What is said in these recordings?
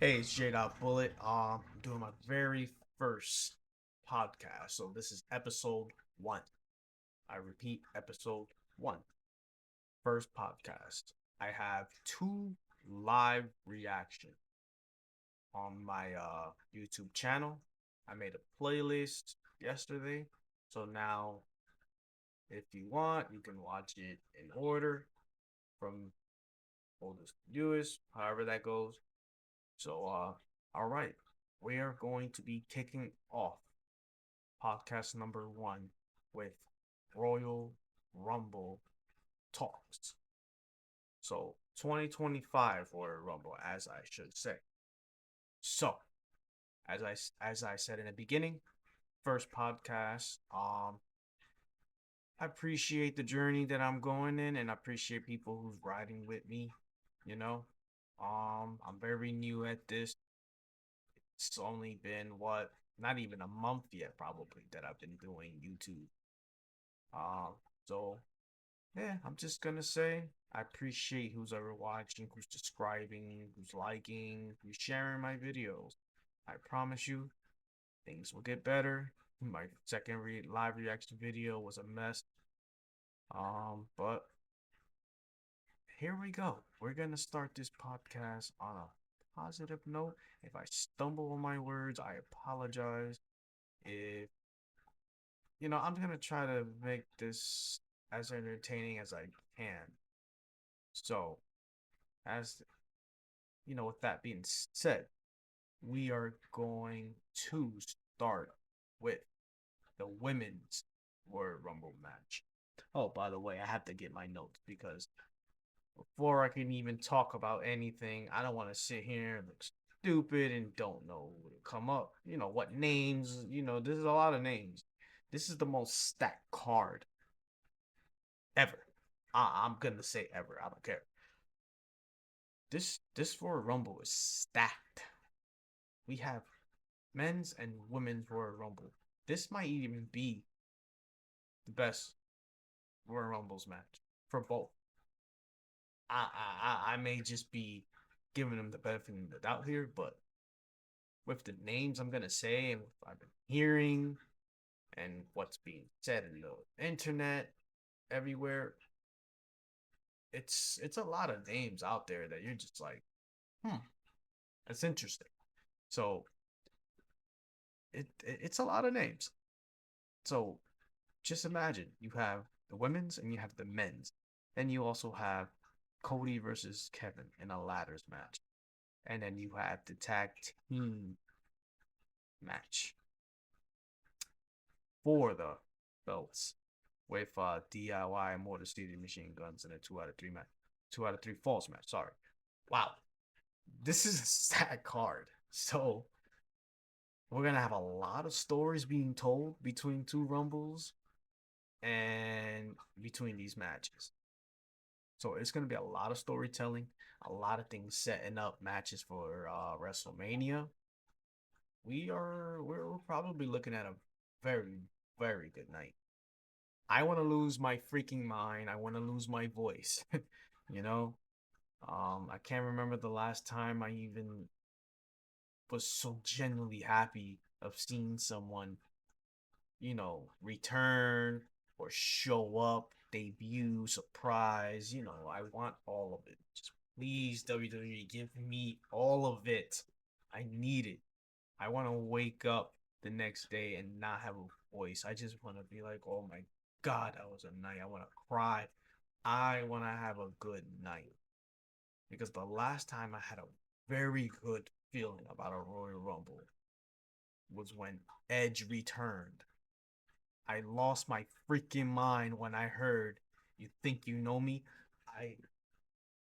Hey, it's J.Bullet. I'm doing my very first podcast. So this is episode one. I repeat, episode one. First podcast. I have two live reaction on my YouTube channel. I made a playlist yesterday. So now if you want, you can watch it in order from oldest to newest, however that goes. So all right. We are going to be kicking off podcast number one with Royal Rumble talks. So 2025 Royal Rumble, as I should say. So as I said in the beginning, first podcast. I appreciate the journey that I'm going in, and I appreciate people who's riding with me. You know, I'm very new at this. It's only been what, not even a month yet, probably that I've been doing YouTube. Um, so yeah, I'm just gonna say I appreciate who's ever watching, who's subscribing, who's liking, who's sharing my videos. I promise you, things will get better. My second live reaction video was a mess. But here we go. We're gonna start this podcast on a positive note. If I stumble on my words, I apologize. If I'm gonna try to make this as entertaining as I can. So, as with that being said, we are going to start with the women's Royal Rumble match. Oh, by the way, I have to get my notes because before I can even talk about anything, I don't want to sit here and look stupid and don't know what to come up. What names, there's a lot of names. This is the most stacked card ever. I'm gonna say ever. I don't care. This Royal Rumble is stacked. We have men's and women's Royal Rumble. This might even be the best Royal Rumbles match for both. I may just be giving them the benefit of the doubt here, but with the names I'm gonna say and what I've been hearing and what's being said in the internet everywhere, it's a lot of names out there that you're just like, that's interesting. So it's a lot of names. So just imagine you have the women's and you have the men's. Then you also have Cody versus Kevin in a ladders match. And then you have the tag team match for the belts with DIY Motor City Machine Guns in a 2 out of 3 match. 2 out of 3 falls match. Sorry. Wow. This is a sad card. So we're gonna have a lot of stories being told between two rumbles and between these matches. So it's gonna be a lot of storytelling, a lot of things setting up matches for WrestleMania. We're probably looking at a very very good night. I want to lose my freaking mind. I want to lose my voice. you know, I can't remember the last time I even was so genuinely happy of seeing someone return or show up, debut, surprise. I want all of it. Just please, WWE, give me all of it. I need it. I want to wake up the next day and not have a voice. I just want to be like, oh my God, that was a night. I want to cry. I want to have a good night. Because the last time I had a very good feeling about a Royal Rumble was when Edge returned. I lost my freaking mind when I heard "You think you know me." I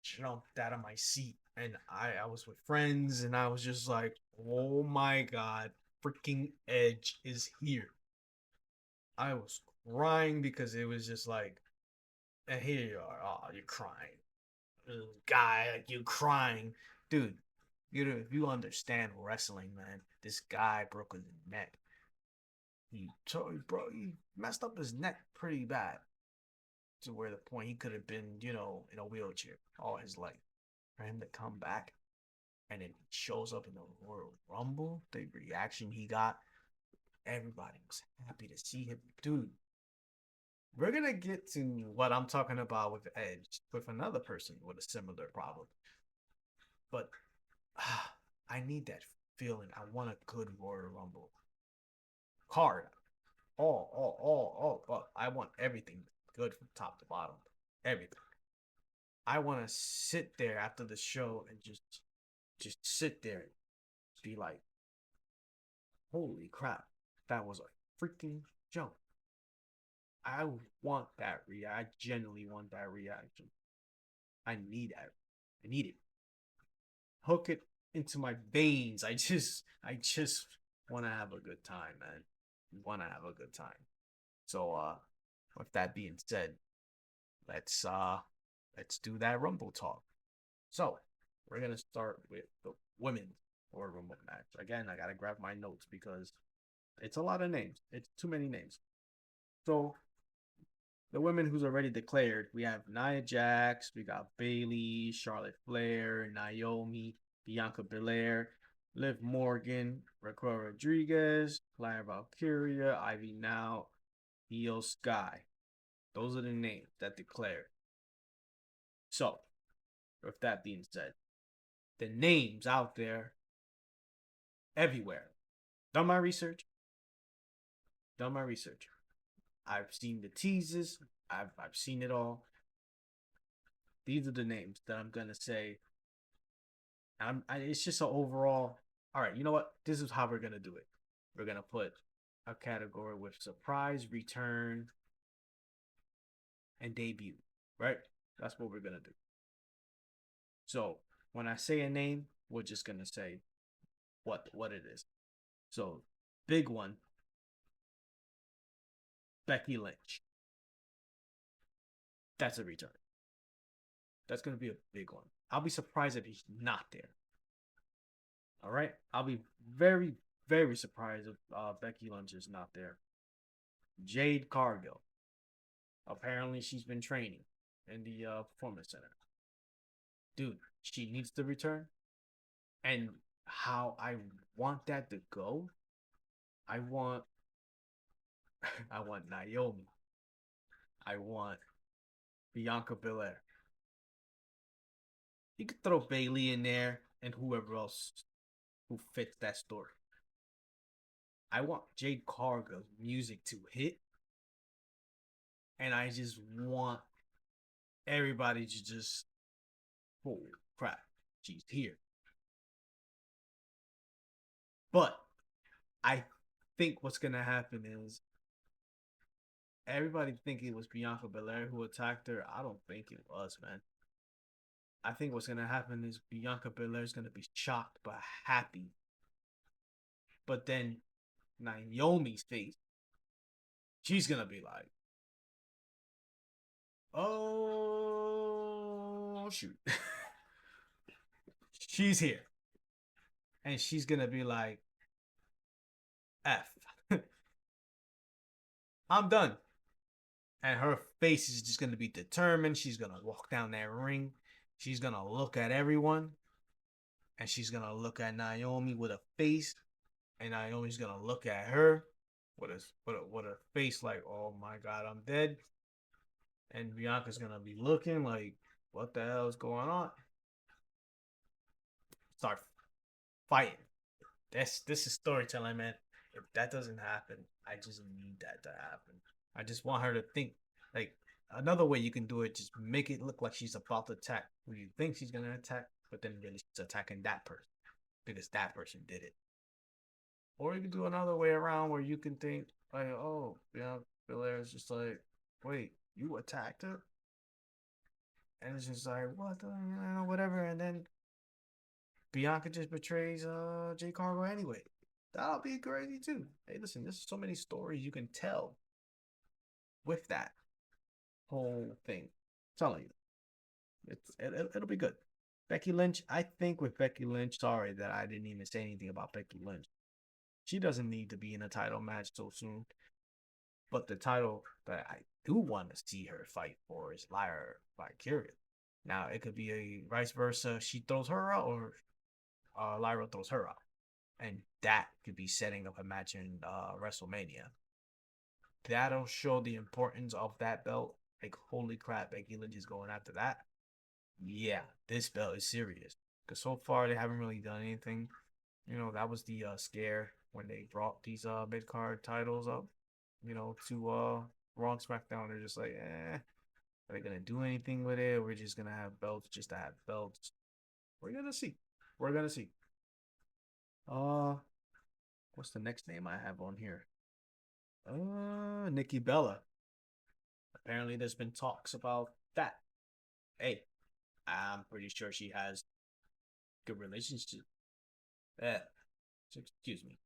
jumped out of my seat and I was with friends and I was just like, "Oh my God, freaking Edge is here." I was crying because it was just like, and here you are, oh, you're crying, guy, like you crying, dude. If you understand wrestling, man, this guy broke his neck. He messed up his neck pretty bad to where the point he could have been, in a wheelchair all his life. For him to come back, and then he shows up in the Royal Rumble. The reaction he got, everybody was happy to see him. Dude, we're gonna get to what I'm talking about with Edge with another person with a similar problem. But I need that feeling. I want a good Royal Rumble card. All. But I want everything good from top to bottom. Everything. I want to sit there after the show and just sit there and be like, holy crap, that was a freaking jump. I want that I genuinely want that reaction. I need that. I need it. Hook it into my veins. I just want to have a good time, man. Want to have a good time. So with that being said, let's uh let's do that Rumble talk. So we're gonna start with the women's Royal Rumble match. Again, I gotta grab my notes because it's a lot of names. It's too many names. So the women who's already declared, we have Nia Jax, we got Bailey, Charlotte Flair, Naomi, Bianca Belair, Liv Morgan, Raquel Rodriguez, Clara Valkyria, Ivy Now, Io Sky. Those are the names that declared. So, with that being said, the names out there everywhere. Done my research. Done my research. I've seen the teases. I've seen it all. These are the names that I'm gonna say. It's just an overall. All right, you know what? This is how we're gonna do it. We're gonna put a category with surprise, return, and debut. Right? That's what we're gonna do. So when I say a name, we're just gonna say what it is. So big one, Becky Lynch. That's a return. That's gonna be a big one. I'll be surprised if he's not there. All right, I'll be very surprised if Becky Lynch is not there. Jade Cargill. Apparently, she's been training in the performance center. Dude, she needs to return. And how I want that to go, I want, I want Naomi. I want Bianca Belair. You could throw Bailey in there and whoever else who fits that story. I want Jade Cargill's music to hit, and I just want everybody to just, holy crap, she's here. But I think what's gonna happen is everybody think it was Bianca Belair who attacked her. I don't think it was, man. I think what's gonna happen is Bianca Belair is gonna be shocked but happy. But then Naomi's face, she's gonna be like, "Oh shoot, she's here," and she's gonna be like, "F, I'm done." And her face is just gonna be determined. She's gonna walk down that ring. She's gonna look at everyone, and she's gonna look at Naomi with a face, and Naomi's gonna look at her with a face like, "Oh my God, I'm dead." And Bianca's gonna be looking like, "What the hell is going on?" Start fighting. This is storytelling, man. If that doesn't happen, I just need that to happen. I just want her to think like another way you can do it. Just make it look like she's about to attack who you think she's gonna attack, but then really she's attacking that person because that person did it. Or you can do another way around where you can think like, oh, yeah, Belair is just like, wait, you attacked her, and it's just like, what the, whatever, and then Bianca just betrays Jay Cargo anyway. That'll be crazy too. Hey, listen, there's so many stories you can tell with that whole thing. I'm telling you, it'll be good. Becky Lynch, I think with Becky Lynch, sorry that I didn't even say anything about Becky Lynch. She doesn't need to be in a title match so soon. But the title that I do want to see her fight for is Lyra Valkyria. Now it could be a vice versa. She throws her out, or Lyra throws her out, and that could be setting up a match in WrestleMania. That'll show the importance of that belt. Like, holy crap, Becky Lynch is going after that. Yeah, this belt is serious. Because so far they haven't really done anything. That was the scare when they brought these mid card titles up. To Raw and SmackDown. They're just like, are they gonna do anything with it? We're just gonna have belts just to have belts. We're gonna see. We're gonna see. Uh, what's the next name I have on here? Nikki Bella. Apparently, there's been talks about that. Hey, I'm pretty sure she has good relationship. Eh, excuse me.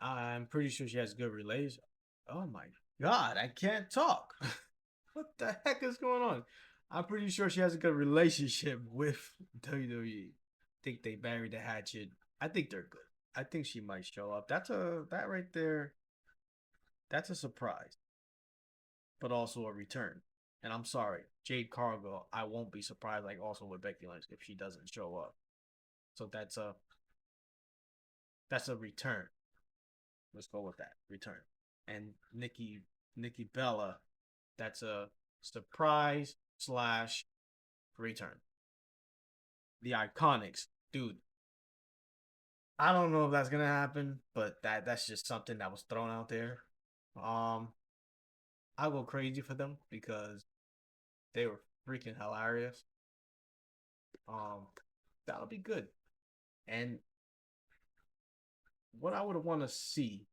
I'm pretty sure she has good relations. Oh my god, I can't talk. What the heck is going on? I'm pretty sure she has a good relationship with WWE. Think they buried the hatchet. I think they're good. I think she might show up. That right there. That's a surprise, but also a return. And I'm sorry, Jade Cargill. I won't be surprised. Like also with Becky Lynch if she doesn't show up. So that's a return. Let's go with that return. And Nikki Bella, that's a surprise slash return. The Iconics, dude. I don't know if that's gonna happen, but that's just something that was thrown out there. Um, I go crazy for them because they were freaking hilarious. Um, that'll be good. And what I would want to see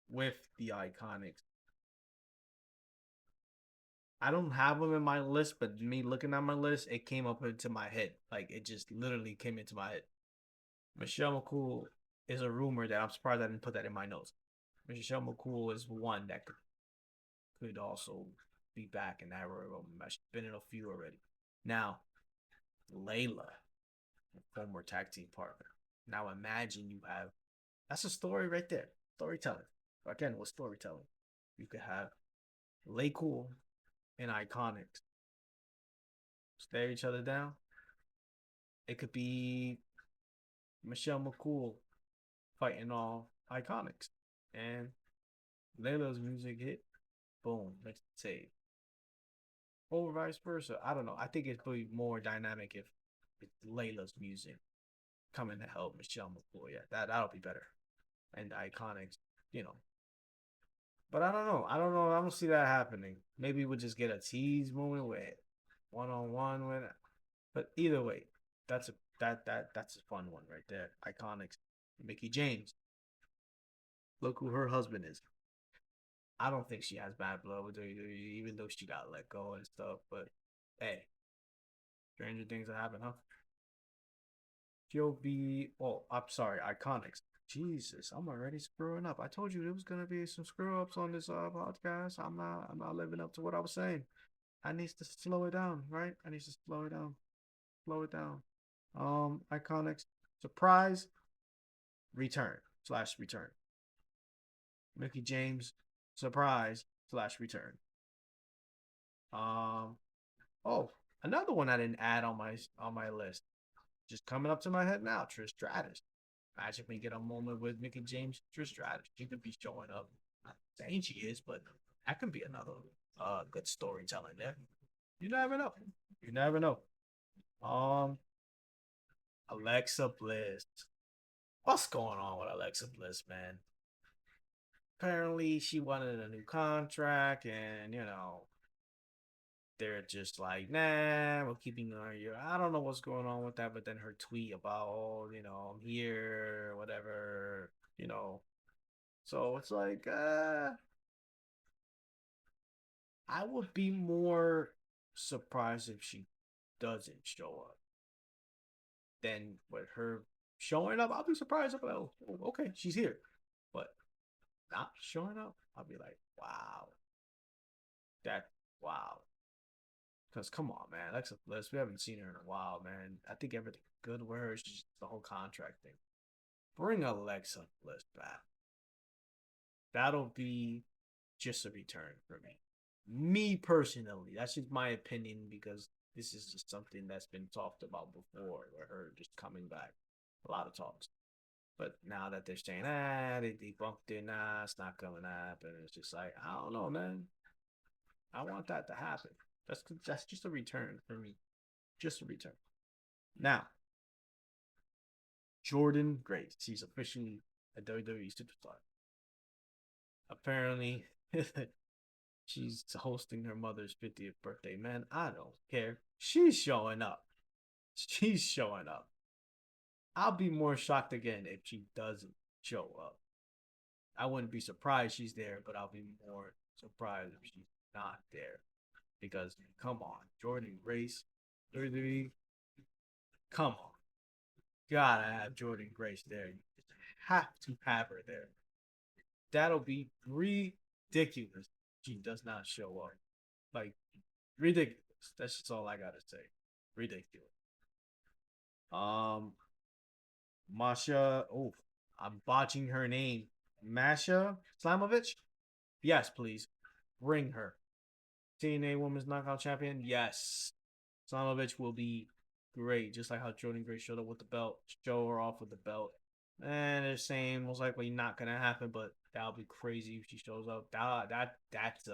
with the Iconics, I don't have them in my list, but me looking at my list, it came up into my head. Like it just literally came into my head. Michelle McCool is a rumor that I'm surprised I didn't put that in my notes. Michelle McCool is one that could also be back in that Royal Rumble match. She's been in a few already. Now, Layla, former tag team partner. Now imagine you have that's a story right there. Storytelling. Again, with storytelling. You could have Lay Cool and Iconics stare each other down. It could be Michelle McCool fighting all Iconics. And Layla's music hit. Boom. Let's say. Or vice versa. I don't know. I think it'd be more dynamic if it's Layla's music coming to help Michelle McCool. Yeah, that'll be better. And the Iconics, you know. But I don't know. I don't know. I don't see that happening. Maybe we'll just get a tease moment with one on one with it. But either way, that's a fun one right there. Iconics. Mickey James. Look who her husband is. I don't think she has bad blood with WWE, even though she got let go and stuff. But hey, stranger things have happened, huh? She'll be. Oh, I'm sorry, Iconics. Jesus, I'm already screwing up. I told you there was gonna be some screw ups on this podcast. I'm not living up to what I was saying. I need to slow it down, right? I need to slow it down. Slow it down. Iconics surprise return slash return. Mickey James surprise slash return. Um oh, another one I didn't add on my list. Just coming up to my head now, Trish Stratus. Imagine we get a moment with Mickey James, Trish Stratus. She could be showing up. Not saying she is, but that could be another good storytelling there. You never know. You never know. Um, Alexa Bliss. What's going on with Alexa Bliss, man? Apparently, she wanted a new contract, and they're just like, nah, we're keeping her here. I don't know what's going on with that, but then her tweet about, oh, I'm here, whatever, you know. So it's like, I would be more surprised if she doesn't show up than with her showing up. I'll be surprised if, oh, okay, she's here. But not showing up, I'll be like, wow, that, wow. Because come on, man, Alexa Bliss, we haven't seen her in a while, man. I think everything good with her is just the whole contract thing. Bring Alexa Bliss back. That'll be just a return for me. Me personally, that's just my opinion because this is just something that's been talked about before, with her just coming back. A lot of talks. But now that they're saying, they debunked it, nah, it's not coming up, and it's just like, I don't know, man. I want that to happen. That's just a return for me, just a return. Now, Jordan Grace, she's officially a WWE superstar. Apparently, she's hosting her mother's 50th birthday. Man, I don't care. She's showing up. She's showing up. I'll be more shocked again if she doesn't show up. I wouldn't be surprised she's there, but I'll be more surprised if she's not there. Because come on, Jordan Grace, WWE, come on, gotta have Jordan Grace there. You have to have her there. That'll be ridiculous. She does not show up. Like ridiculous. That's just all I gotta say. Ridiculous. Um, Masha. Oh, I'm botching her name. Masha Slamovich. Yes, please bring her. TNA Women's Knockout Champion. Yes, Slamovich will be great. Just like how Jordan Grace showed up with the belt. Show her off with the belt. And they're saying most likely not gonna happen, but that'll be crazy if she shows up. That's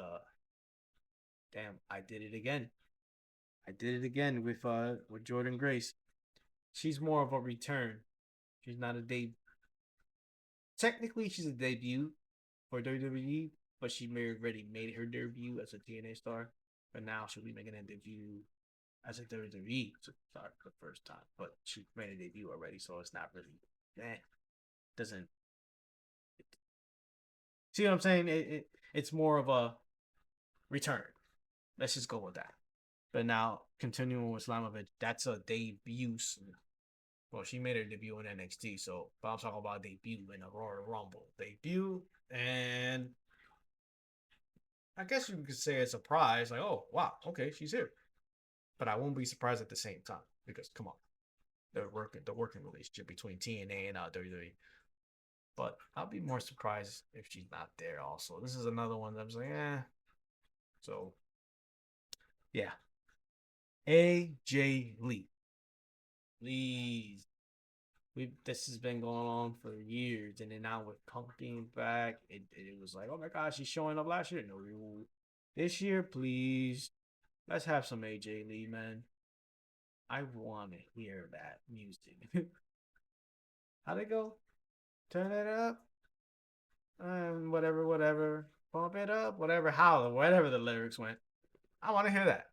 damn. I did it again. I did it again with Jordan Grace. She's more of a return. She's not a debut. Technically, she's a debut for WWE, but she may already made her debut as a TNA star. But now she'll be making a debut as a WWE star for the first time. But she made a debut already, so it's not really. Doesn't see what I'm saying? It's more of a return. Let's just go with that. But now continuing with Slamovich, that's a debut. Well, she made her debut in NXT, so but I'm talking about debut in a Royal Rumble debut, and I guess you could say a surprise, like, oh wow, okay, she's here. But I won't be surprised at the same time because come on, the working relationship between TNA and WWE. But I'll be more surprised if she's not there. Also, this is another one that I'm like, So yeah, AJ Lee, please. We This has been going on for years, and then now with Punk being back, it was like, oh my gosh, he's showing up last year. No, this year, please, let's have some AJ Lee, man. I want to hear that music. How'd it go? Turn it up, whatever, whatever. Pump it up, whatever. Whatever the lyrics went. I want to hear that.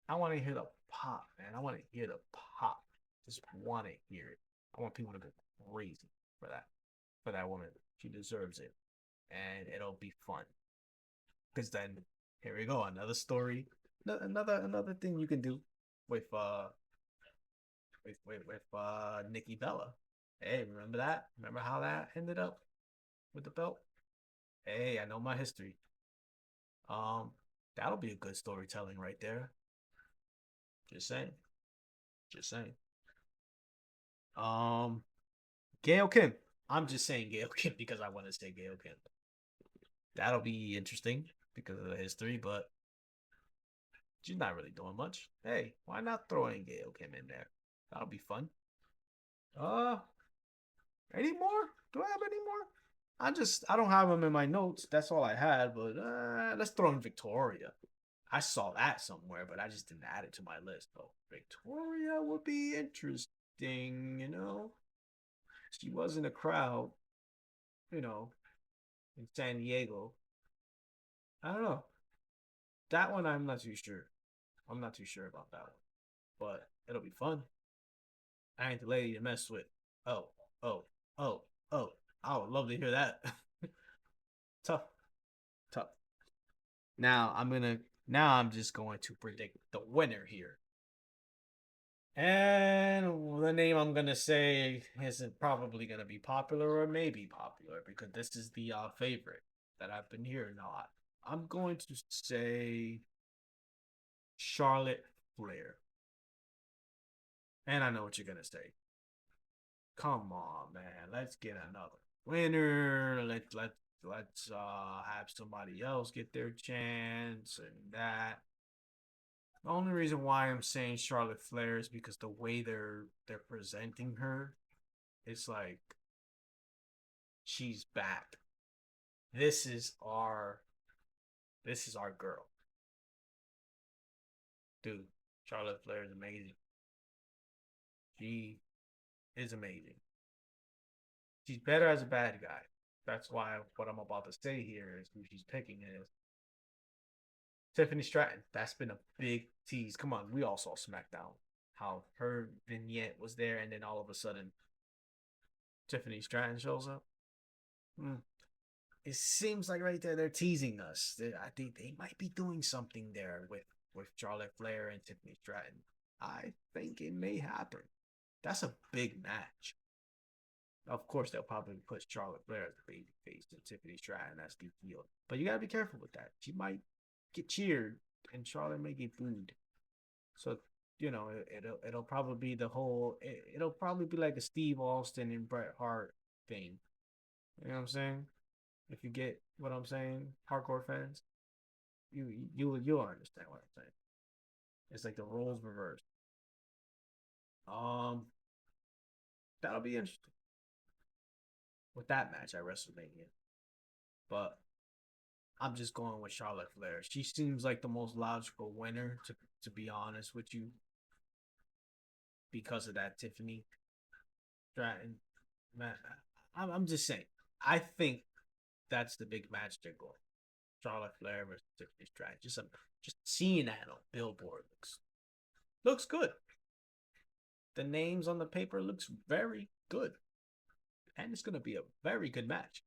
I want to hear the pop, man. I want to hear the pop. Just want to hear it. I want people to go crazy for that. For that woman. She deserves it. And it'll be fun. Because then here we go. Another story. Another thing you can do with Nikki Bella. Hey, remember that? Remember how that ended up with the belt? Hey, I know my history. Um, that'll be a good storytelling right there. Just saying. Just saying. Um, Gail Kim. I'm just saying Gail Kim because I want to say Gail Kim. That'll be interesting because of the history, but she's not really doing much. Hey, why not throw in Gail Kim in there? That'll be fun. Uh, any more? Do I have any more? I don't have them in my notes. That's all I had. But let's throw in Victoria. I saw that somewhere, but I just didn't add it to my list. But Victoria would be interesting. She was in a crowd. You know, in San Diego. I don't know. That one I'm not too sure. I'm not too sure about that one, but it'll be fun. I ain't the lady to mess with. Oh, oh, oh, oh. I would love to hear that. Tough, tough. Now I'm gonna. Now I'm just going to predict the winner here. And the name I'm gonna say isn't probably gonna be popular or maybe popular because this is the favorite that I've been hearing a lot. I'm going to say Charlotte Flair. And I know what you're gonna say. Come on, man. Let's get another winner. Let's have somebody else get their chance and that. The only reason why I'm saying Charlotte Flair is because the way they're presenting her, it's like She's back. This is our this is our girl, dude. Charlotte Flair is amazing. She is amazing. She's better as a bad guy. That's why what I'm about to say here is who she's picking is Tiffany Stratton. That's been a big tease. Come on, we all saw SmackDown. How her vignette was there, and then all of a sudden Tiffany Stratton shows up. Mm. It seems like right there they're teasing us. I think they might be doing something there with Charlotte Flair and Tiffany Stratton. I think it may happen. That's a big match. Of course, they'll probably put Charlotte Flair as the baby face and Tiffany Stratton as the heel. But you gotta be careful with that. She might get cheered and Charlotte may get booed. So it'll probably be the whole. It'll probably be like a Steve Austin and Bret Hart thing. You know what I'm saying? If you get what I'm saying, hardcore fans, you'll understand what I'm saying. It's like the roles reversed. Um, that'll be interesting with that match at WrestleMania. But I'm just going with Charlotte Flair. She seems like the most logical winner, to be honest with you, because of that Tiffany Stratton. Man, I'm just saying. I think that's the big match they're going. Charlotte Flair versus Tiffany Stratton. Just seeing that on Billboard looks good. The names on the paper looks very good, and it's gonna be a very good match.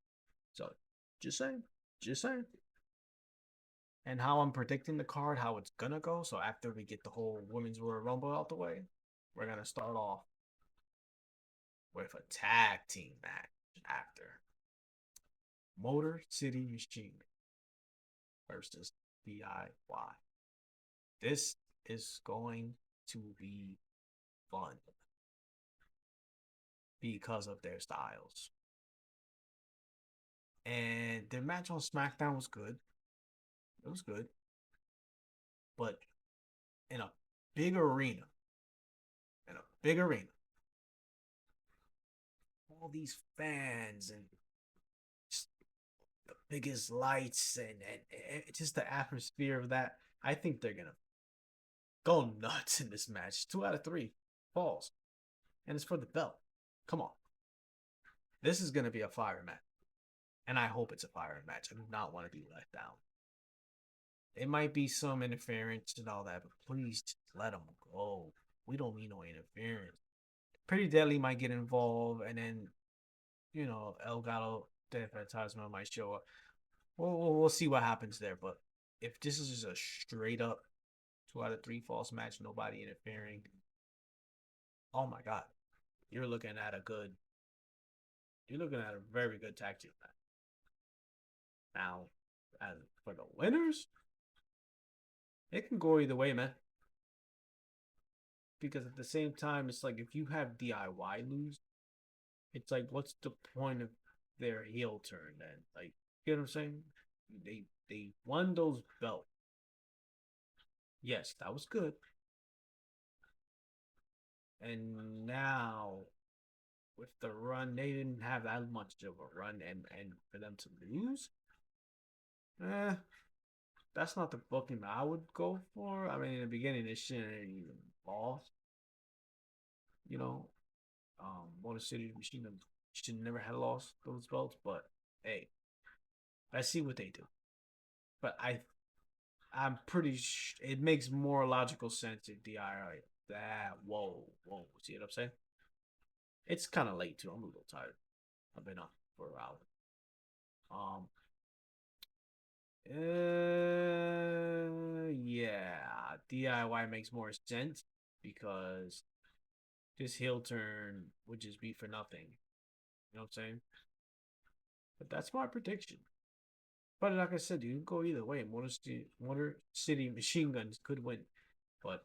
So, just saying, just saying. And how I'm predicting the card, how it's gonna go. So after we get the whole Women's Royal Rumble out the way, we're gonna start off with a tag team match after Motor City Machine versus DIY. This is going to be fun because of their styles. And their match on SmackDown was good. It was good. But in a big arena, in a big arena, all these fans and just the biggest lights and just the atmosphere of that, I think they're going to go nuts in this match. 2 out of 3 falls. And it's for the belt. Come on. This is going to be a fire match. And I hope it's a fire match. I do not want to be let down. It might be some interference and all that, but please just let them go. We don't need no interference. Pretty Deadly might get involved, and then, El Gato de Fantasma might show up. We'll see what happens there. But if this is just a straight up 2 out of 3 false match, nobody interfering, oh my God, you're looking at a very good tag team match. Now, as for the winners, it can go either way, man. Because at the same time, it's like if you have DIY lose, it's like what's the point of their heel turn then? Like, you know what I'm saying? They won those belts. Yes, that was good. And now with the run, they didn't have that much of a run, and for them to lose, eh, that's not the booking I would go for. I mean, in the beginning, they shouldn't have even lost. You know, Motor City Machine should never have lost those belts, but hey, let's see what they do. But I'm pretty it makes more logical sense if DIY that. Whoa, see what I'm saying? It's kind of late too. I'm a little tired. I've been up for an hour. Um, yeah, DIY makes more sense because this heel turn would just be for nothing. You know what I'm saying? But that's my prediction. But like I said, you can go either way. Motor City Machine Guns could win, but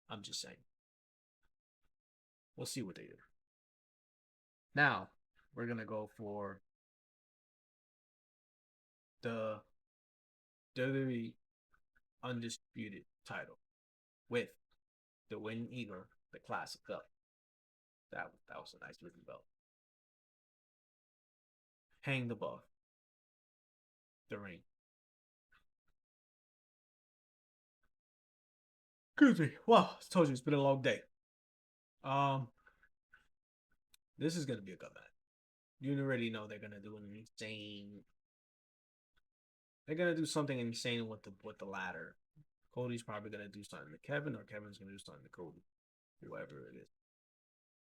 I'm just saying. We'll see what they do. Now we're gonna go for the WWE Undisputed title with the Win Eagle, the classic belt. That was a nice looking belt. hanged above the ring. Excuse me. Wow, I told you it's been a long day. Um, this is gonna be a good match. You already know they're gonna do an insane. They're gonna do something insane with the ladder. Cody's probably gonna do something to Kevin, or Kevin's gonna do something to Cody, whoever it is.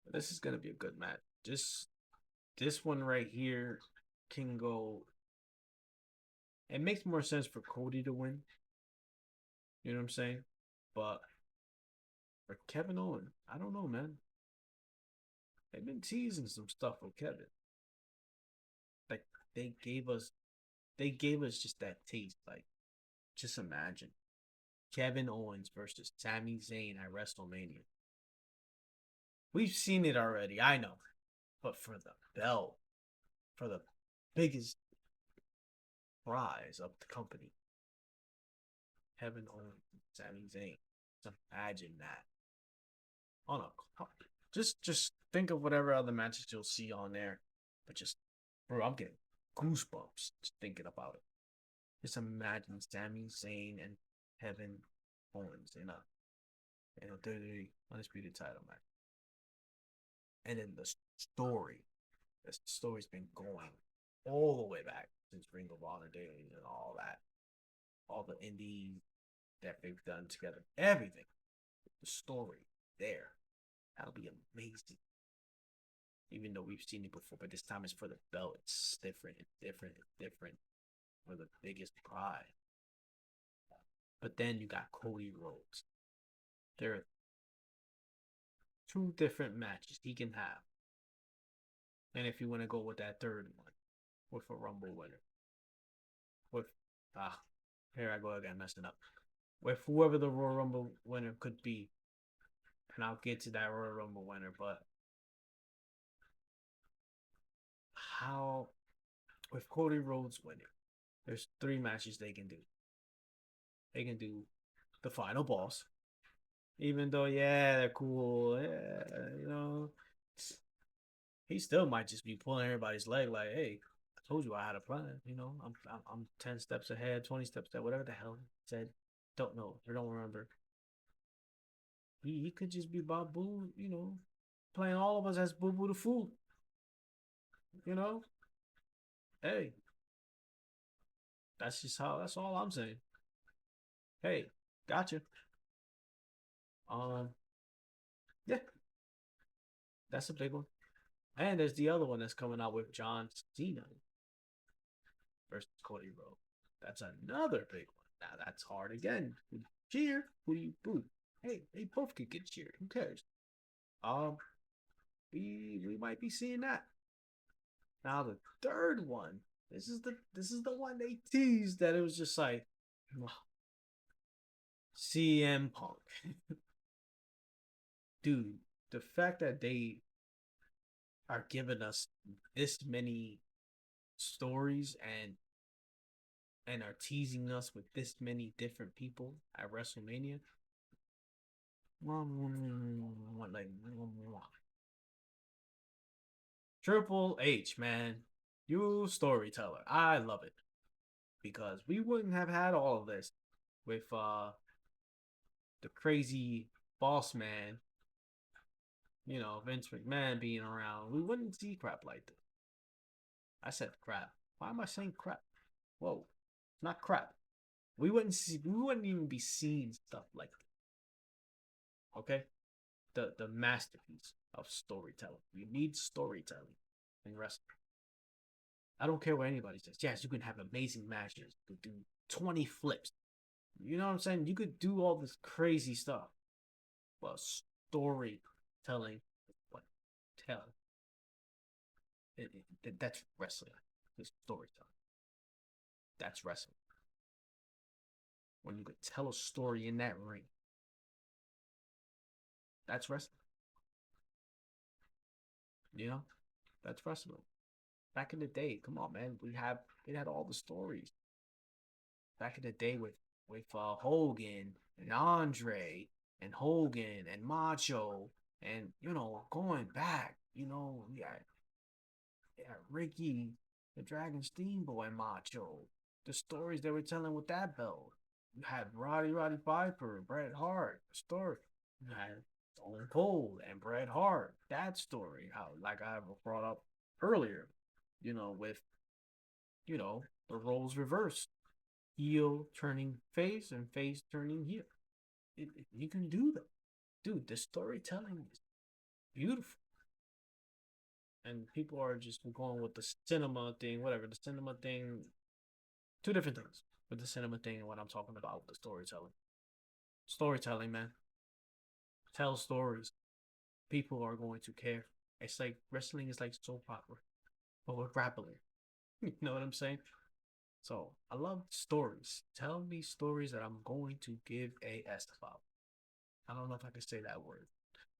But this is gonna be a good match. Just this one right here can go. It makes more sense for Cody to win. You know what I'm saying? But for Kevin Owens, I don't know, man. They've been teasing some stuff with Kevin. Like they gave us, they gave us just that taste. Like, just imagine Kevin Owens versus Sami Zayn at WrestleMania. We've seen it already, I know, but for the belt, for the biggest prize of the company, Kevin Owens, Sami Zayn. Just imagine that on a just think of whatever other matches you'll see on there, but just bro, I'm getting goosebumps just thinking about it. Just imagine Sami Zayn and Kevin Owens in a WWE undisputed title match, and then the story's been going all the way back since Ring of Honor days and all that, all the indies that they've done together, everything, the story there. That'll be amazing. Even though we've seen it before, but this time it's for the belt. It's different. It's different. It's different. For the biggest prize. But then you got Cody Rhodes. There are two different matches he can have. And if you want to go with that third one, with a Rumble winner, with ah, here I go again, messing up. With whoever the Royal Rumble winner could be, and I'll get to that Royal Rumble winner, but how with Cody Rhodes winning, there's three matches they can do. They can do the final boss, even though yeah they're cool, yeah, you know, he still might just be pulling everybody's leg like, hey, I told you I had a plan. You know, I'm 10 steps ahead, 20 steps ahead, whatever the hell he said. Don't know or don't remember. He could just be Bob Boo, you know, playing all of us as Boo Boo the Fool. You know, hey, that's just how. That's all I'm saying. Hey, gotcha. Um, yeah, that's a big one. And there's the other one that's coming out with John Cena versus Cody Rhodes. That's another big one. Now that's hard again. Who do you cheer? Who do you boo? Hey, they both could get cheered. Who cares? Um, we might be seeing that. Now the third one. This is the one they teased that it was just like CM Punk. Dude, the fact that they are giving us this many stories and are teasing us with this many different people at WrestleMania. Like Triple H, man, you storyteller. I love it because we wouldn't have had all of this with the crazy boss man, Vince McMahon being around. We wouldn't see crap like this. I said crap. Why am I saying crap? Whoa, not crap. We wouldn't even be seeing stuff like this. Okay? The masterpiece of storytelling. You need storytelling in wrestling. I don't care what anybody says. Yes, you can have amazing matches. You could do 20 flips. You know what I'm saying? You could do all this crazy stuff. But storytelling, what tell? That's wrestling. It's storytelling. That's wrestling. When you could tell a story in that ring, that's wrestling. You know, that's wrestling. Back in the day, come on, man, we had all the stories back in the day with Hogan and Andre and Hogan and Macho and going back, yeah, Ricky. the Dragon Steamboy Macho, the stories they were telling with that belt. You had Roddy Piper, Bret Hart, the story. You had Stone Cold and Bret Hart, that story. How, like I brought up earlier, with, the roles reversed. Heel turning face and face turning heel. You can do that. Dude, the storytelling is beautiful. And people are just going with the cinema thing, whatever. The cinema thing, two different things with the cinema thing and what I'm talking about with the storytelling. Storytelling, man. Tell stories. People are going to care. It's like wrestling is like soap opera, but with grappling. You know what I'm saying? So I love stories. Tell me stories that I'm going to give a S about. I don't know if I can say that word,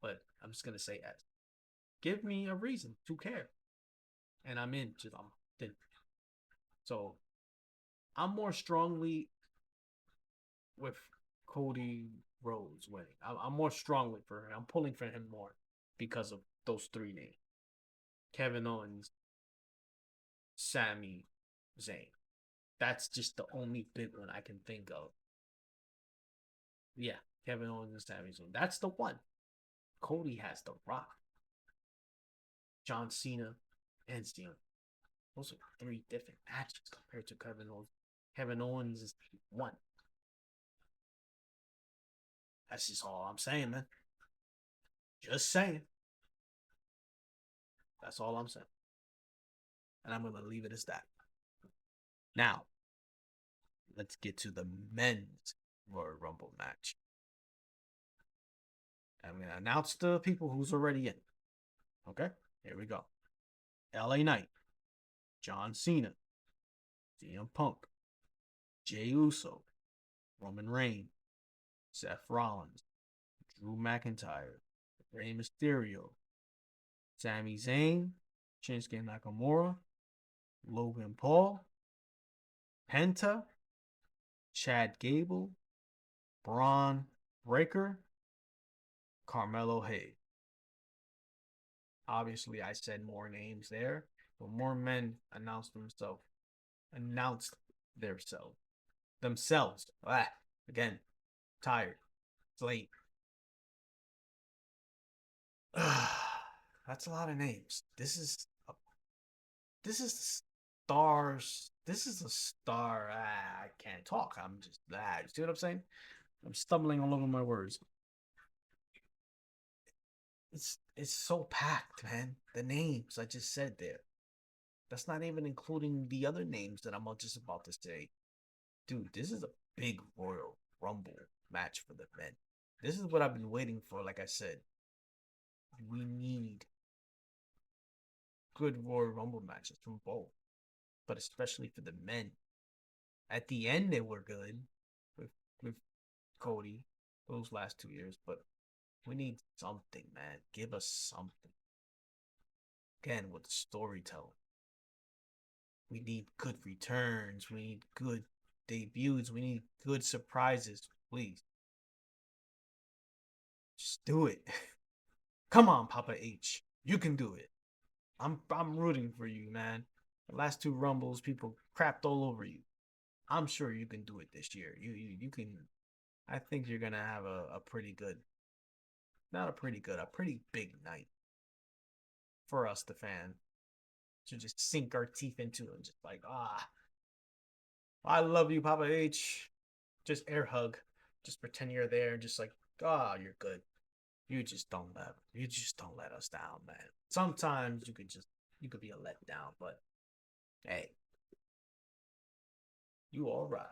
but I'm just gonna say S. Give me a reason to care, and I'm in. Just I'm in. So I'm more strongly with Cody Rhodes winning. I'm more strongly for him. I'm pulling for him more because of those three names: Kevin Owens, Sami Zayn. That's just the only big one I can think of. Yeah, Kevin Owens and Sami Zayn. That's the one. Cody has The Rock, John Cena, and Cena. Those are three different matches compared to Kevin Owens. Kevin Owens is one. That's just all I'm saying, man. Just saying. That's all I'm saying. And I'm going to leave it as that. Now, let's get to the men's Royal Rumble match. I'm going to announce the people who's already in. Okay? Here we go. LA Knight, John Cena, CM Punk, Jey Uso, Roman Reigns, Seth Rollins, Drew McIntyre, Rey Mysterio, Sami Zayn, Shinsuke Nakamura, Logan Paul, Penta, Chad Gable, Braun Breaker, Carmelo Hayes. Obviously, I said more names there, but more men announced themselves. Again, tired, it's late. That's a lot of names. This is stars. This is a star. I can't talk. I'm just You see what I'm saying? I'm stumbling all over my words. It's so packed, man. The names I just said there. That's not even including the other names that I'm just about to say. Dude, this is a big Royal Rumble match for the men. This is what I've been waiting for. Like I said, we need good Royal Rumble matches from both, but especially for the men. At the end, they were good with with Cody those last 2 years, but we need something, man. Give us something. Again, with the storytelling. We need good returns. We need good debuts. We need good surprises. Please. Just do it. Come on, Papa H. You can do it. I'm rooting for you, man. The last two rumbles, people crapped all over you. I'm sure you can do it this year. You can. I think you're gonna have a pretty good, not a pretty good, a pretty big night for us, the fan, to just sink our teeth into and just like, I love you, Papa H. Just air hug. Just pretend you're there. Just like, you're good. You just don't let us down, man. Sometimes you could be a letdown, but hey, you all right.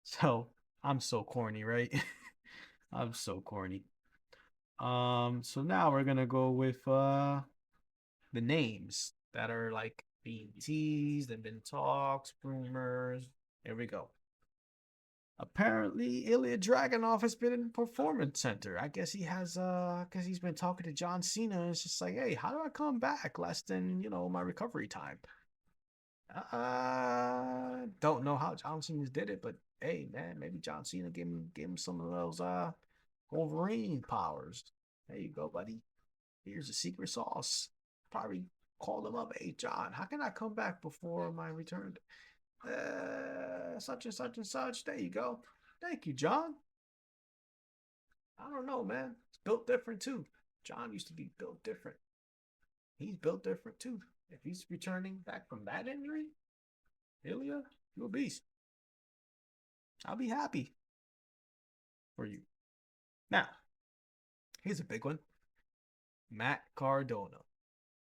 So I'm so corny, right? I'm so corny. So now we're gonna go with the names that are like being teased and been talks, rumors. Here we go. Apparently, Ilya Dragunov has been in Performance Center. I guess he's been talking to John Cena. And it's just like, hey, how do I come back less than, my recovery time? Don't know how John Cena did it, but hey, man, maybe John Cena gave him some of those Wolverine powers. There you go, buddy. Here's the secret sauce. Probably Called him up. Hey, John, how can I come back before my return? Such and such and such. There you go. Thank you, John. I don't know, man. It's built different too. John used to be built different. He's built different too. If he's returning back from that injury, Ilya, you a beast. I'll be happy for you. Now, here's a big one. Matt Cardona.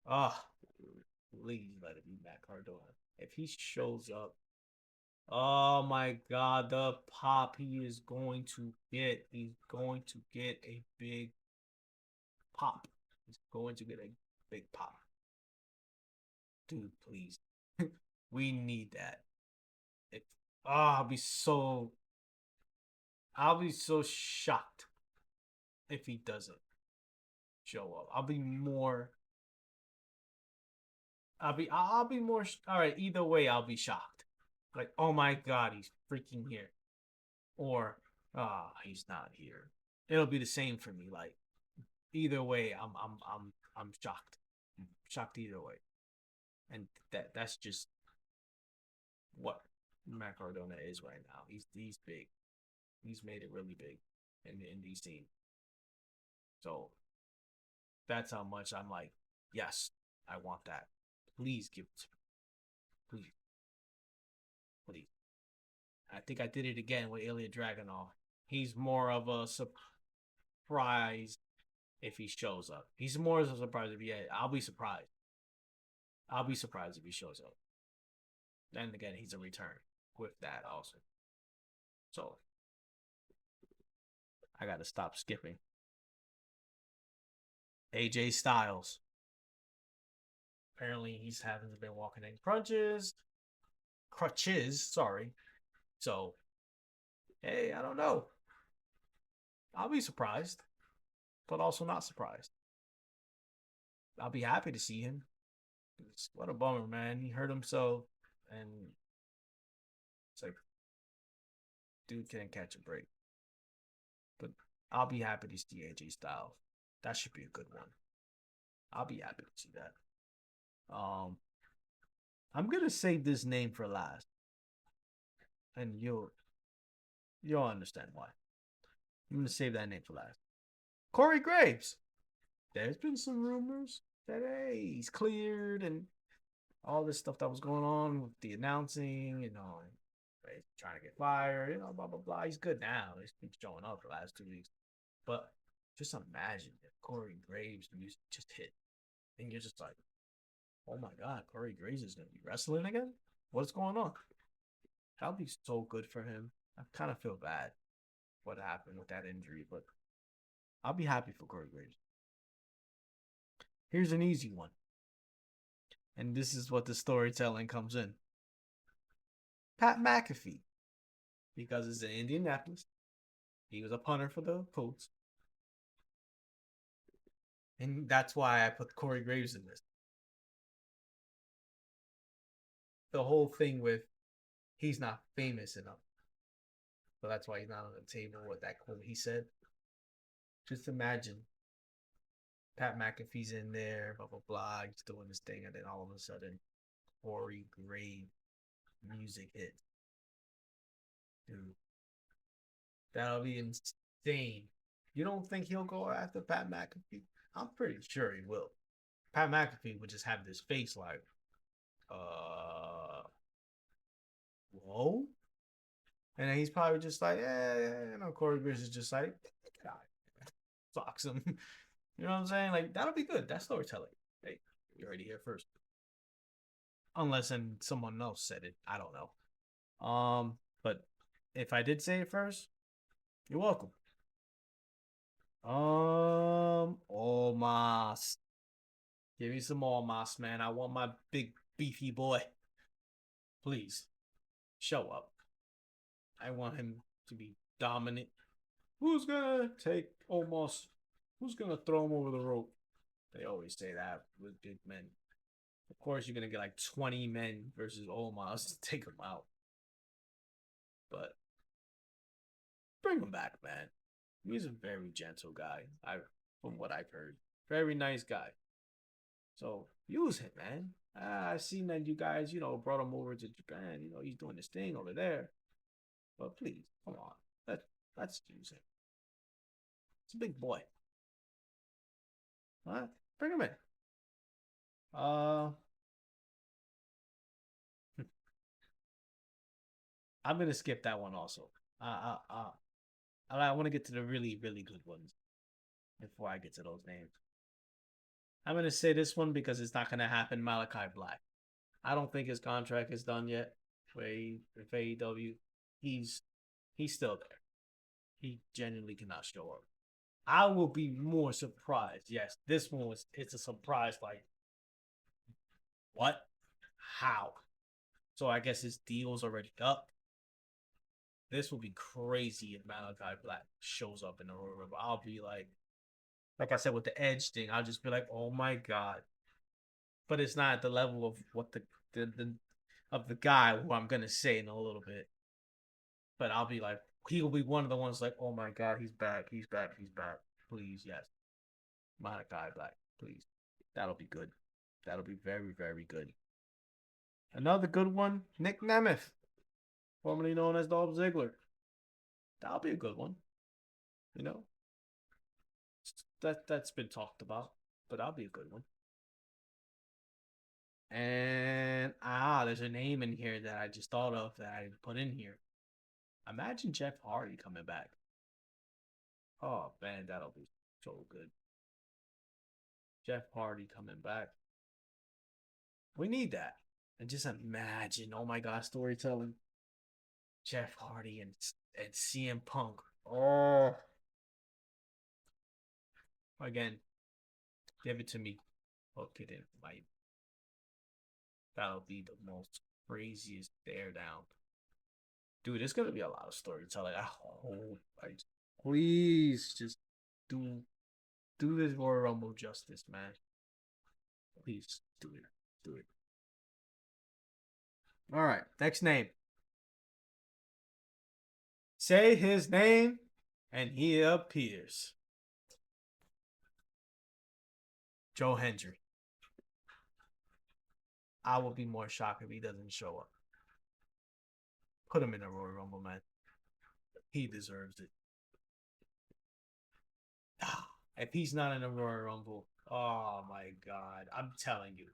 Ah, oh, please let it be Matt Cardona. If he shows up, oh my God, the pop he is going to get. He's going to get a big pop. He's going to get a big pop. Dude, please. We need that. It, oh, I'll be so shocked if he doesn't show up. I'll be more. All right, either way, I'll be shocked. Like, oh my God, he's freaking here, or he's not here. It'll be the same for me. Like, either way, I'm shocked. I'm shocked either way, and that's just what Matt Cardona is right now. He's big. He's made it really big in the indie scene. So that's how much I'm like, yes, I want that. Please give it to me. Please, please. I think I did it again with Ilya Dragunov. He's more of a surprise if he shows up. He's more of a surprise if he. I'll be surprised. I'll be surprised if he shows up. Then again, he's a return with that also. So I got to stop skipping. AJ Styles. Apparently, he's hasn't been walking in crutches. Sorry. So hey, I don't know. I'll be surprised, but also not surprised. I'll be happy to see him. What a bummer, man. He hurt himself, and it's like, dude can't catch a break. But I'll be happy to see AJ Styles. That should be a good one. I'll be happy to see that. Um, I'm gonna save this name for last, and you'll understand why. I'm gonna save that name for last. Corey Graves. There's been some rumors that hey, he's cleared and all this stuff that was going on with the announcing, he's trying to get fired, blah blah blah. He's good now. He's been showing up the last 2 weeks. But just imagine if Corey Graves music just hit, and you're just like, oh my God, Corey Graves is gonna be wrestling again. What's going on? That'll be so good for him. I kind of feel bad what happened with that injury, but I'll be happy for Corey Graves. Here's an easy one, and this is what the storytelling comes in. Pat McAfee, because it's in Indianapolis. He was a punter for the Colts. And that's why I put Corey Graves in this. The whole thing with he's not famous enough. So that's why he's not on the table with that quote he said. Just imagine Pat McAfee's in there, blah, blah, blah. He's doing this thing. And then all of a sudden, Corey Graves music hits. Dude, that'll be insane. You don't think he'll go after Pat McAfee? I'm pretty sure he will. Pat McAfee would just have this face like, whoa. And then he's probably just like, Corey Graves is just like, God, fucks him. You know what I'm saying? Like, that'll be good. That's storytelling. Hey, you already here first. Unless and someone else said it. I don't know. But if I did say it first, you're welcome. Almost. Give me some almost, man. I want my big beefy boy. Please, show up. I want him to be dominant. Who's gonna take almost? Who's gonna throw him over the rope? They always say that with big men. Of course, you're gonna get like 20 men versus Omos to take him out. But bring him back, man. He's a very gentle guy. From what I've heard, very nice guy. So use him, man. I've seen that you guys, brought him over to Japan. He's doing this thing over there. But please, come on. Let let's use him. It's a big boy. What? Bring him in. Uh, I'm gonna skip that one also. I want to get to the really, really good ones before I get to those names. I'm gonna say this one because it's not gonna happen. Malachi Black. I don't think his contract is done yet with AEW. He's he's still there. He genuinely cannot show up. I will be more surprised. Yes, this one was it's a surprise. Like what? How? So I guess his deal's already up. This will be crazy if Malachi Black shows up in the Royal Rumble. I'll be like I said with the Edge thing. I'll just be like, oh my god. But it's not at the level of what the of the guy who I'm gonna say in a little bit. But I'll be like, he will be one of the ones like, oh my god, he's back, he's back, he's back. Please, yes, Malachi Black, please. That'll be good. That'll be very, very good. Another good one, Nick Nemeth, formerly known as Dolph Ziggler. That'll be a good one. You know, that's been talked about, but that'll be a good one. And there's a name in here that I just thought of that I didn't put in here. Imagine Jeff Hardy coming back. Oh man, that'll be so good. Jeff Hardy coming back. We need that. And just imagine, oh my god, storytelling. Jeff Hardy and CM Punk. Oh, again, give it to me. Hook it in, like that'll be the most craziest stare down, dude. It's gonna be a lot of storytelling. I hope, please just do this Royal Rumble justice, man. Please do it, do it. All right, next name. Say his name, and he appears. Joe Hendry. I will be more shocked if he doesn't show up. Put him in the Royal Rumble, man. He deserves it. If he's not in the Royal Rumble, oh my god. I'm telling you.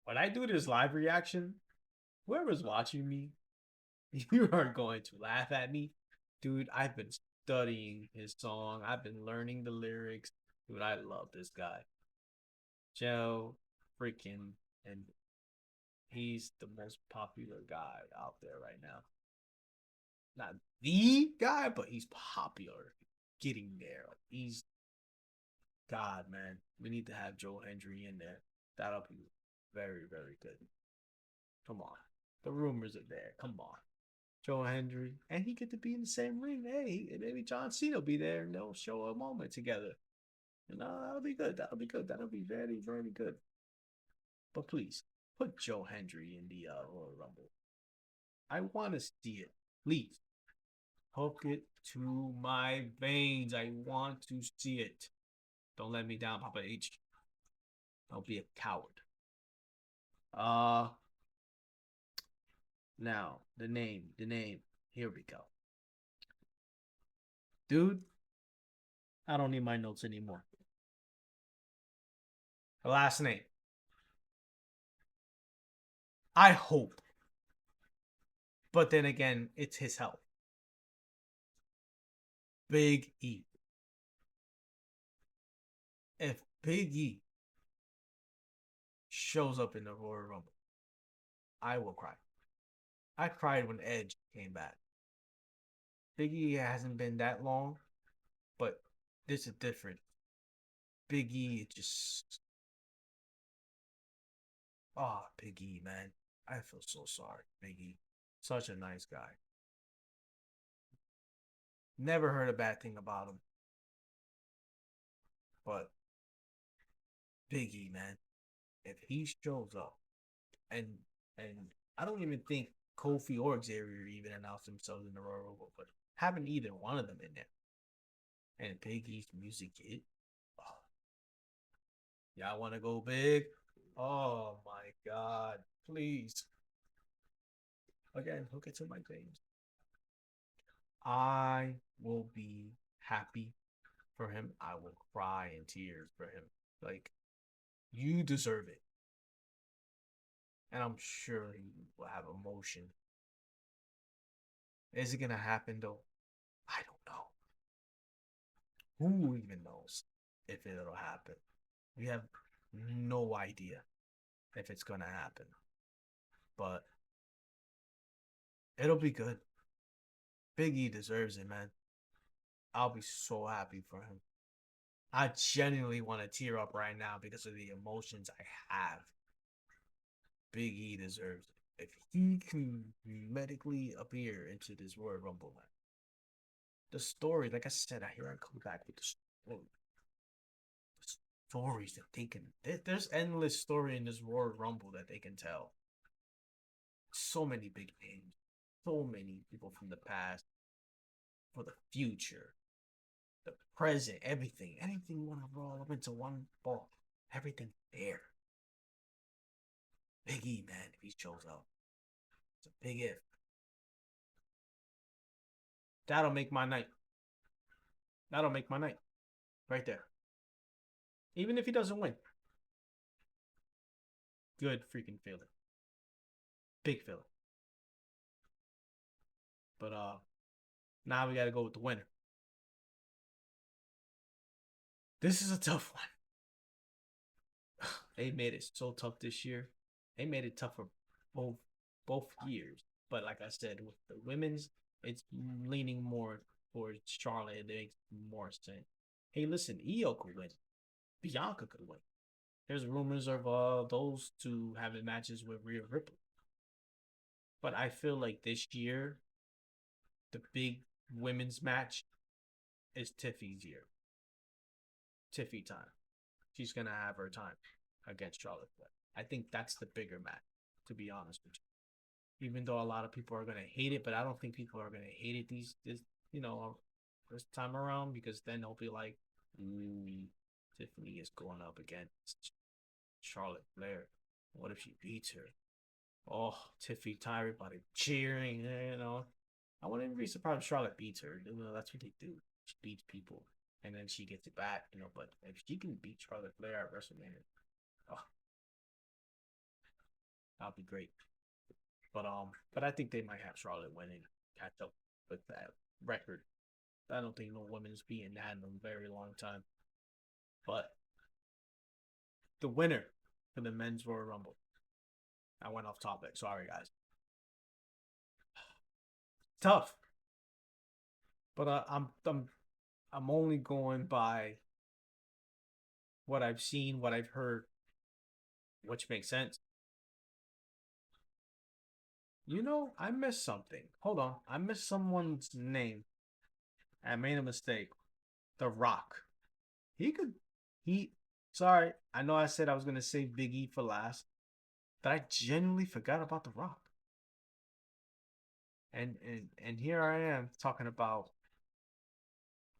When I do this live reaction, whoever's watching me, you are going to laugh at me. Dude, I've been studying his song. I've been learning the lyrics. Dude, I love this guy. Joe freaking and he's the most popular guy out there right now. Not the guy, but he's popular. Getting there. He's God, man. We need to have Joe Hendry in there. That'll be very, very good. Come on. The rumors are there. Come on. Joe Hendry. And he get to be in the same ring. Hey, maybe John Cena will be there and they'll show a moment together. That'll be good. That'll be good. That'll be very, very good. But please, put Joe Hendry in the Royal Rumble. I want to see it. Please. Hook it to my veins. I want to see it. Don't let me down, Papa H. Don't be a coward. Uh Now, the name. Here we go. Dude, I don't need my notes anymore. The last name. I hope. But then again, it's his health. Big E. If Big E shows up in the Royal Rumble, I will cry. I cried when Edge came back. Big E hasn't been that long, but this is different. Big E just Big E, man. I feel so sorry, Big E. Such a nice guy. Never heard a bad thing about him. But Big E, man, if he shows up and and I don't even think Kofi or Xavier even announced themselves in the Royal Rumble, but having either one of them in there and Big E's music hit, oh, Y'all want to go big? Oh my God. Please. Again, hook it to my veins. I will be happy for him. I will cry in tears for him. Like, you deserve it. And I'm sure he will have emotion. Is it going to happen, though? I don't know. Who even knows if it'll happen? We have no idea if it's going to happen. But it'll be good. Big E deserves it, man. I'll be so happy for him. I genuinely want to tear up right now because of the emotions I have. Big E deserves it. If he can medically appear into this Royal Rumble, man, the story, like I said, I hear I come back with the stories that they can. There's endless story in this Royal Rumble that they can tell. So many big names, so many people from the past, for the future, the present, everything, anything you want to roll up into one ball, everything there. Big E, man, if he shows up, it's a big if. That'll make my night. That'll make my night. Right there. Even if he doesn't win. Good freaking feeling. Big feeling. But now we gotta go with the winner. This is a tough one. They made it so tough this year. They made it tough for both years. But like I said, with the women's, it's leaning more towards Charlotte. It makes more sense. Hey, listen, Io could win. Bianca could win. There's rumors of those two having matches with Rhea Ripley. But I feel like this year, the big women's match is Tiffy's year. Tiffy time. She's gonna have her time against Charlotte Flair. I think that's the bigger match, to be honest with you. Even though a lot of people are gonna hate it, but I don't think people are gonna hate it this this time around because then they'll be like, ooh, Tiffany is going up against Charlotte Flair. What if she beats her? Oh, Tiffany time, everybody cheering, I wouldn't be surprised if Charlotte beats her. That's what they do. She beats people, and then she gets it back. But if she can beat Charlotte Flair at WrestleMania, oh, that'll be great. But I think they might have Charlotte winning, catch up with that record. I don't think no women's beating that in a very long time. But the winner for the men's Royal Rumble. I went off topic. Sorry, guys. Tough, but I'm only going by what I've seen, what I've heard, which makes sense. I missed something. Hold on. I missed someone's name. I made a mistake. The Rock. He could he sorry, I know I said I was gonna save Big E for last, but I genuinely forgot about The Rock. And here I am talking about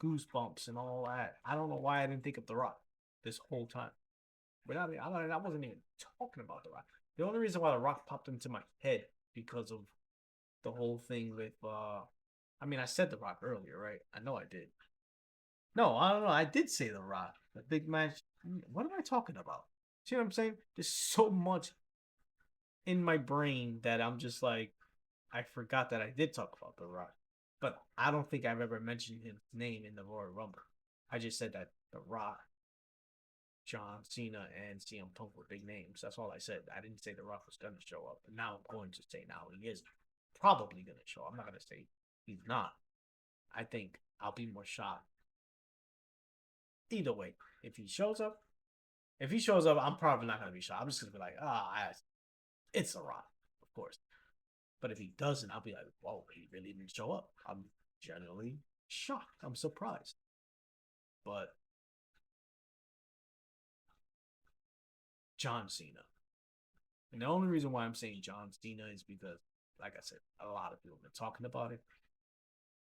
goosebumps and all that. I don't know why I didn't think of The Rock this whole time. But I wasn't even talking about The Rock. The only reason why The Rock popped into my head because of the whole thing with I mean I said The Rock earlier, right? I know I did. No, I don't know. I did say The Rock. The big match. What am I talking about? See what I'm saying? There's so much in my brain that I'm just like I forgot that I did talk about The Rock. But I don't think I've ever mentioned his name in the Royal Rumble. I just said that The Rock, John Cena, and CM Punk were big names. That's all I said. I didn't say The Rock was going to show up. But now I'm going to say now he is probably going to show up. I'm not going to say he's not. I think I'll be more shocked. Either way, if he shows up, I'm probably not going to be shocked. I'm just going to be like, it's The Rock, of course. But if he doesn't, I'll be like, whoa, he really didn't show up. I'm generally shocked. I'm surprised. But John Cena. And the only reason why I'm saying John Cena is because, like I said, a lot of people have been talking about it.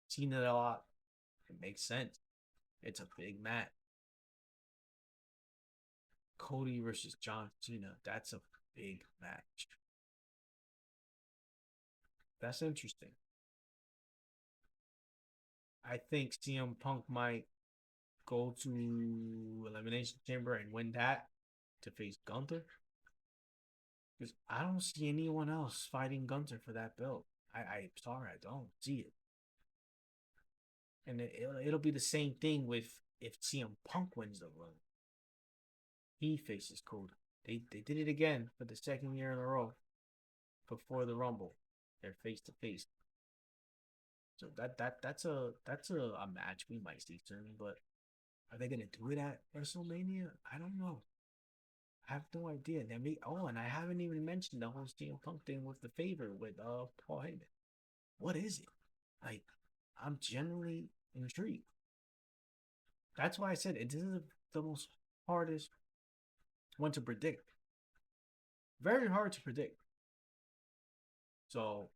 Seen it a lot. It makes sense. It's a big match. Cody versus John Cena. That's a big match. That's interesting. I think CM Punk might go to Elimination Chamber and win that to face Gunther. Because I don't see anyone else fighting Gunther for that belt. I'm sorry, I don't see it. And it'll be the same thing with if CM Punk wins the run. He faces Cody. They did it again for the second year in a row before the Rumble. They're face to face. So that's a match we might see soon, but are they gonna do it at WrestleMania? I don't know. I have no idea. And I haven't even mentioned the whole CM Punk thing with the favor with Paul Heyman. What is it? Like, I'm genuinely intrigued. That's why I said it. This is the most hardest one to predict. Very hard to predict. So,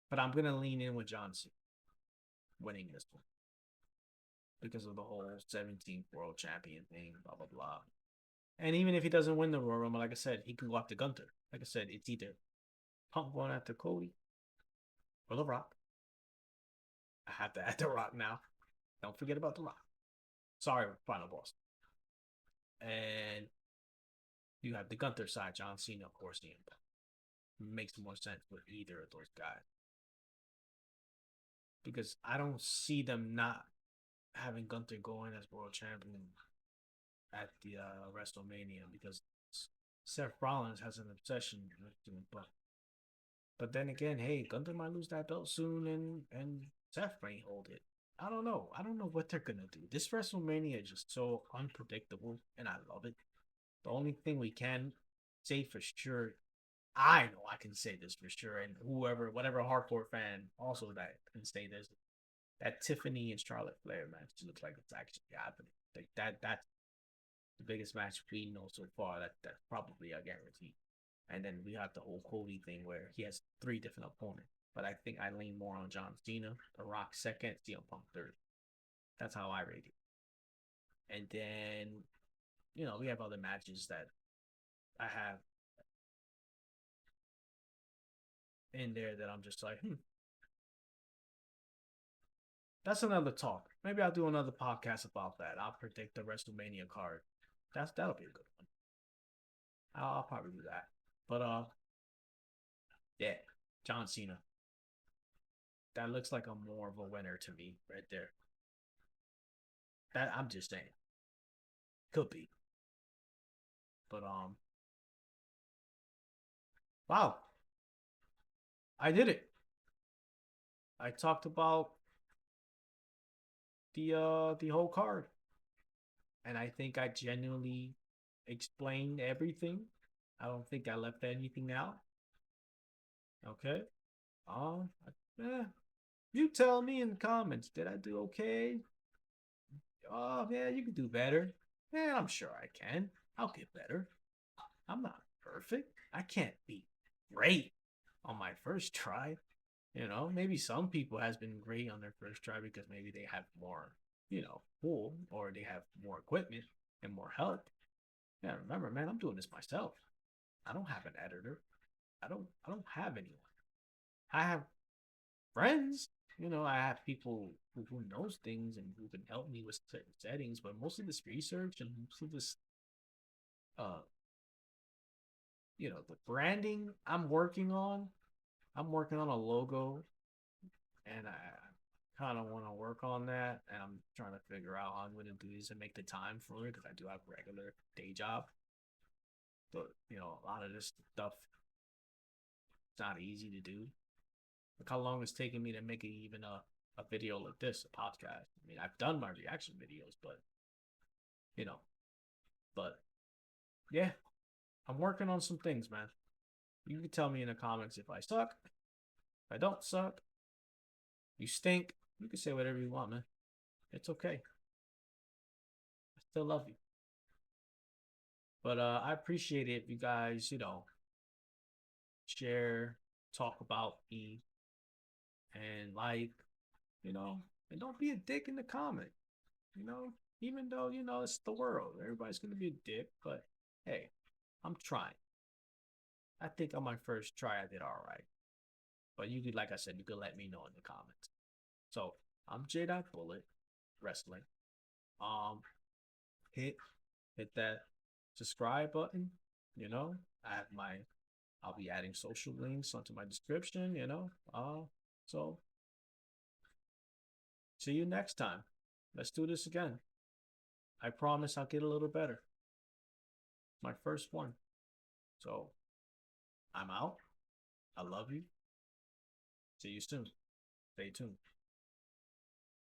but I'm gonna lean in with Johnson winning this one because of the whole 17th world champion thing, blah blah blah. And even if he doesn't win the Royal Rumble, like I said, he can go after Gunther. Like I said, it's either Punk going after Cody or The Rock. I have to add The Rock now. Don't forget about The Rock. Sorry, final boss. And you have the Gunther side, John Cena, of course, CM Punk. Makes more sense with either of those guys because I don't see them not having Gunther go in as world champion at the WrestleMania because Seth Rollins has an obsession with doing Punk. But then again, hey, Gunther might lose that belt soon, and Seth may hold it. I don't know. I don't know what they're gonna do. This WrestleMania is just so unpredictable, and I love it. The only thing we can say for sure, I know I can say this for sure, and whoever, whatever hardcore fan also that can say this, that Tiffany and Charlotte Flair match looks like it's actually happening. Like that's the biggest match we know so far. That's probably a guarantee. And then we have the whole Cody thing where he has three different opponents. But I think I lean more on John Cena, The Rock second, CM Punk third. That's how I rate it. And then, we have other matches that I have in there that I'm just like, that's another talk. Maybe I'll do another podcast about that. I'll predict the WrestleMania card. That'll be a good one. I'll probably do that. But yeah, John Cena. That looks like a more of a winner to me right there. That I'm just saying. Could be. But wow, I did it. I talked about the whole card. And I think I genuinely explained everything. I don't think I left anything out. Okay. Um yeah. You tell me in the comments, did I do okay? Oh yeah, you can do better. Yeah, I'm sure I can. I'll get better. I'm not perfect. I can't be great on my first try. Maybe some people has been great on their first try because maybe they have more, pull or they have more equipment and more help. Yeah, remember, man, I'm doing this myself. I don't have an editor. I don't have anyone. I have friends. I have people who knows things and who can help me with certain settings, but most of this research and most of this uh the branding I'm working on a logo and I kind of want to work on that and I'm trying to figure out how I'm going to do this and make the time for it because I do have a regular day job. But a lot of this stuff it's not easy to do. Look how long it's taken me to make even a video like this, a podcast. I mean, I've done my reaction videos, you know, but yeah, I'm working on some things, man. You can tell me in the comments if I suck, if I don't suck, you stink. You can say whatever you want, man. It's okay. I still love you. But I appreciate it if you guys, share, talk about me, and and don't be a dick in the comment. You know, Even though, it's the world. Everybody's gonna be a dick, but hey, I'm trying. I think on my first try I did all right. But you could, like I said, you could let me know in the comments. So I'm J.Bullet Wrestling. Um, hit hit that subscribe button. You know, I have my I'll be adding social links onto my description. So see you next time. Let's do this again. I promise I'll get a little better. My first one. So I'm out. I love you. See you soon. Stay tuned.